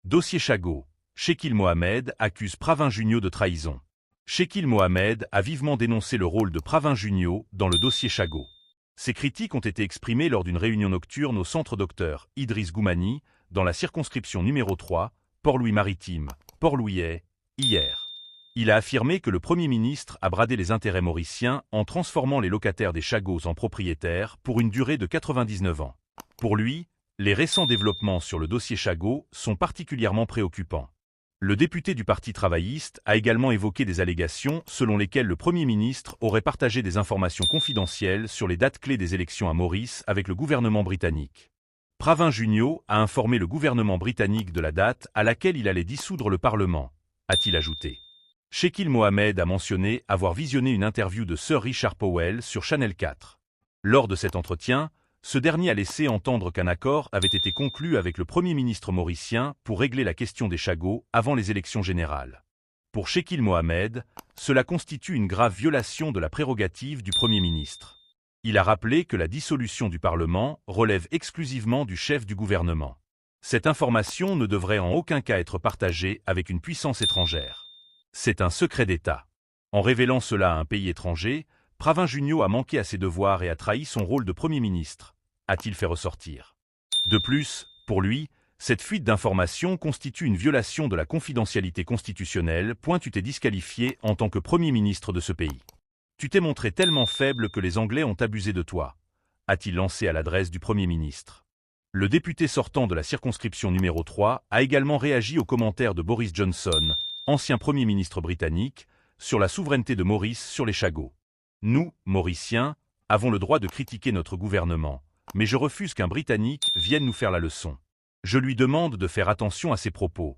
Dossier Chagot. Shekil Mohamed accuse Pravin Junio de trahison. Shekil Mohamed a vivement dénoncé le rôle de Pravin Junio dans le dossier Chagot. Ces critiques ont été exprimées lors d'une réunion nocturne au centre Dr Idriss Goumani, dans la circonscription numéro 3, Port-Louis-Maritime, Port-Louis-Est, hier. Il a affirmé que le Premier ministre a bradé les intérêts mauriciens en transformant les locataires des Chagots en propriétaires pour une durée de 99 ans. Pour lui, les récents développements sur le dossier Chagot sont particulièrement préoccupants. Le député du Parti travailliste a également évoqué des allégations selon lesquelles le Premier ministre aurait partagé des informations confidentielles sur les dates clés des élections à Maurice avec le gouvernement britannique. Pravin Junio a informé le gouvernement britannique de la date à laquelle il allait dissoudre le Parlement, a-t-il ajouté. Shekil Mohamed a mentionné avoir visionné une interview de Sir Richard Powell sur Channel 4. Lors de cet entretien, ce dernier a laissé entendre qu'un accord avait été conclu avec le Premier ministre mauricien pour régler la question des Chagots avant les élections générales. Pour Shekil Mohamed, cela constitue une grave violation de la prérogative du Premier ministre. Il a rappelé que la dissolution du Parlement relève exclusivement du chef du gouvernement. Cette information ne devrait en aucun cas être partagée avec une puissance étrangère. C'est un secret d'État. En révélant cela à un pays étranger, Pravin Junio a manqué à ses devoirs et a trahi son rôle de Premier ministre, a-t-il fait ressortir. De plus, pour lui, cette fuite d'informations constitue une violation de la confidentialité constitutionnelle. Tu t'es disqualifié en tant que Premier ministre de ce pays. Tu t'es montré tellement faible que les Anglais ont abusé de toi, a-t-il lancé à l'adresse du Premier ministre. Le député sortant de la circonscription numéro 3 a également réagi aux commentaires de Boris Johnson, ancien Premier ministre britannique, sur la souveraineté de Maurice sur les Chagots. Nous, Mauriciens, avons le droit de critiquer notre gouvernement, mais je refuse qu'un Britannique vienne nous faire la leçon. Je lui demande de faire attention à ses propos,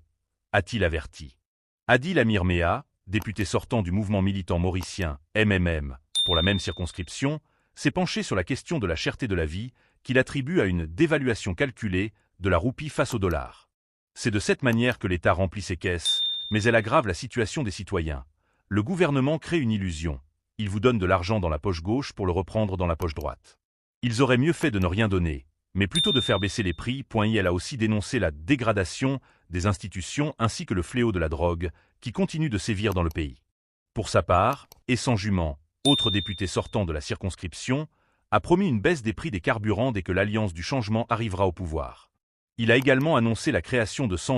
a-t-il averti. Adil Amir Mea, député sortant du mouvement militant mauricien MMM pour la même circonscription, s'est penché sur la question de la cherté de la vie qu'il attribue à une dévaluation calculée de la roupie face au dollar. C'est de cette manière que l'État remplit ses caisses, mais elle aggrave la situation des citoyens. Le gouvernement crée une illusion. Il vous donne de l'argent dans la poche gauche pour le reprendre dans la poche droite. Ils auraient mieux fait de ne rien donner, mais plutôt de faire baisser les prix. Elle a aussi dénoncé la dégradation des institutions ainsi que le fléau de la drogue, qui continue de sévir dans le pays. Pour sa part, Essent Jument, autre député sortant de la circonscription, a promis une baisse des prix des carburants dès que l'Alliance du changement arrivera au pouvoir. Il a également annoncé la création de centres